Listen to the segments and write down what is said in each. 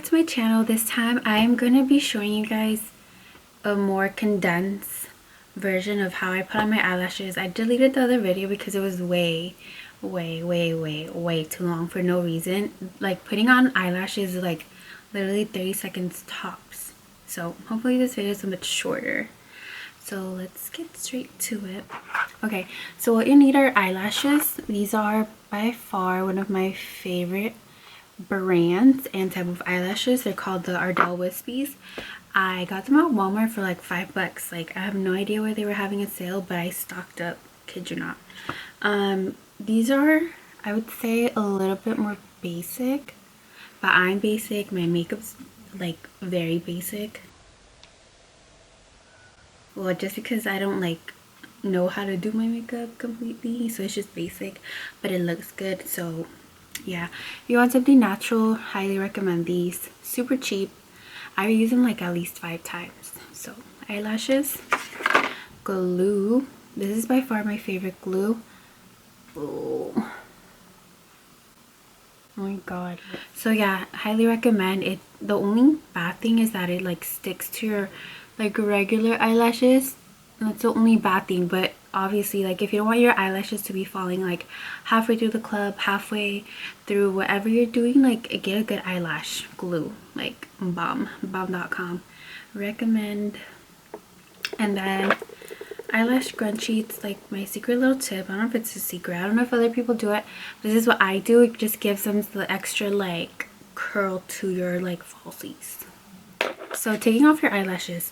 back to my channel. This time I am going to be showing you guys a more condensed version of how I put on my eyelashes. I deleted the other video because it was way too long for no reason. Like, putting on eyelashes is like literally 30 seconds tops. So hopefully this video is a bit shorter. So let's get straight to it. Okay, so what you need are eyelashes. These are by far one of my favorite brands and type of eyelashes. They're called the Ardell Wispies. I got them at Walmart for like $5. Like, I have no idea where they were having a sale, but I stocked up, kid you not. These are, I would say, a little bit more basic, but I'm basic. My makeup's like very basic. Well, just because I don't like know how to do my makeup completely, so it's just basic, but it looks good. So yeah, if you want something natural, highly recommend these. Super cheap. I use them like at least 5 times. So eyelashes, glue. This is by far my favorite glue. Oh my god. So yeah, highly recommend it. The only bad thing is that it like sticks to your like regular eyelashes. That's the only bad thing, but obviously, like, if you don't want your eyelashes to be falling like halfway through the club, halfway through whatever you're doing, like, get a good eyelash glue, like bomb.com. Recommend. And then eyelash scrunchie. It's like my secret little tip. I don't know if it's a secret, I don't know if other people do it. This is what I do. It just gives them the extra like curl to your like falsies. So taking off your eyelashes,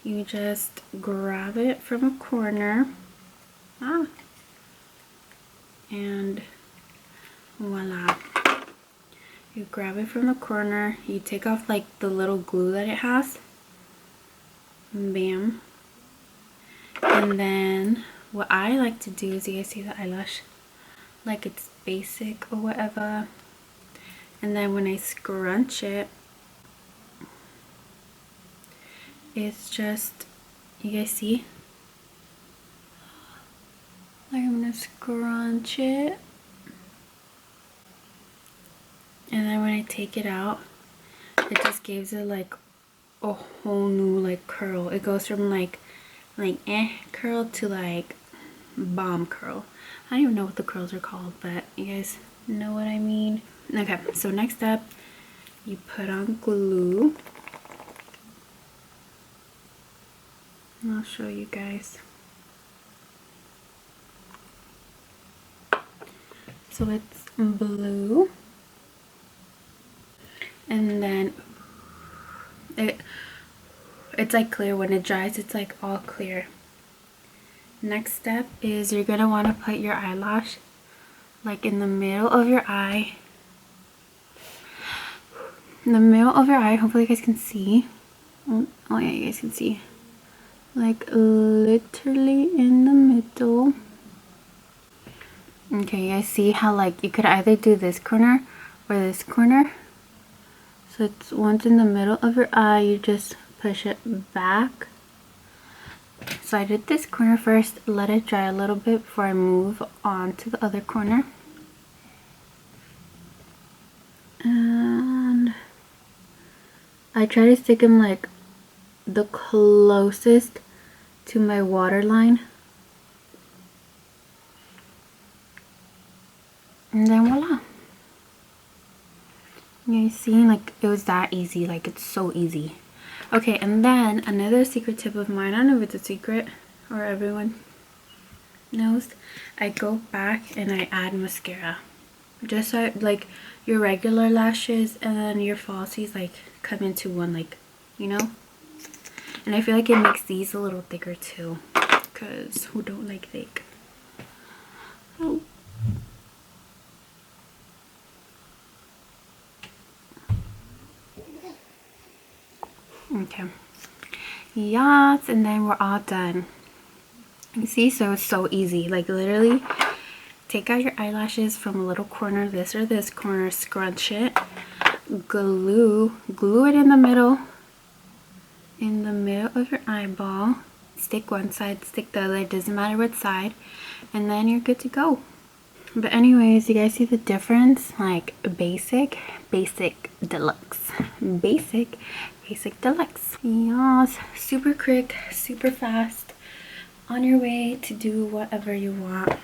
you just grab it from a corner, and voila. You grab it from the corner, you take off like the little glue that it has, bam. And then what I like to do is, you guys see the eyelash, like it's basic or whatever, and then when I scrunch it, it's just, you guys see, like, I'm gonna scrunch it, and then when I take it out, it just gives it like a whole new like curl. It goes from like curl to like bomb curl. I don't even know what the curls are called, but you guys know what I mean. Okay, so next up, you put on glue. I'll show you guys. So it's blue, and then it's like clear. When it dries, it's like all clear. Next step is you're gonna want to put your eyelash like in the middle of your eye. In the middle of your eye, hopefully you guys can see. Oh yeah, you guys can see. Like literally in the middle. Okay, you guys see how like you could either do this corner or this corner. So it's once in the middle of your eye, you just push it back. So I did this corner first, let it dry a little bit before I move on to the other corner. And I try to stick them like the closest to my waterline. And then voila. You see, like, it was that easy. Like, it's so easy. Okay, and then another secret tip of mine, I don't know if it's a secret or everyone knows, I go back and I add mascara. Just so like your regular lashes and then your falsies like come into one, like, you know. And I feel like it makes these a little thicker too, because who don't like thick? Oh. Okay, yes, and then we're all done. You see, so it's so easy. Like, literally take out your eyelashes from a little corner, this or this corner, scrunch it, glue it in the middle of your eyeball, stick one side, stick the other, it doesn't matter what side, and then you're good to go. But anyways, you guys see the difference? Like basic, basic, deluxe, basic, basic, deluxe. Yes, super quick, super fast, on your way to do whatever you want.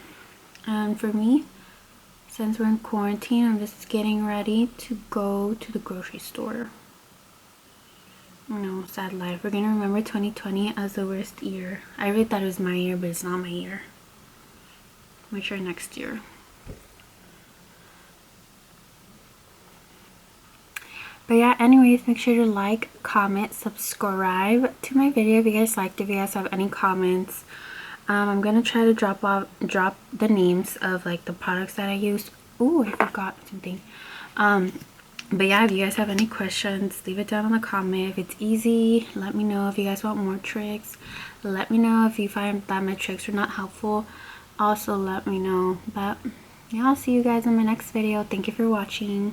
And for me, since we're in quarantine, I'm just getting ready to go to the grocery store. No, sad life. We're gonna remember 2020 as the worst year. I really thought it was my year, but it's not my year. Make sure next year. But yeah, anyways, make sure to like, comment, subscribe to my video if you guys liked. If you guys have any comments, I'm gonna try to drop the names of like the products that I used. Oh, I forgot something. But yeah, if you guys have any questions, leave it down in the comment. If it's easy, let me know. If you guys want more tricks, let me know. If you find that my tricks are not helpful, also let me know. But yeah, I'll see you guys in my next video. Thank you for watching.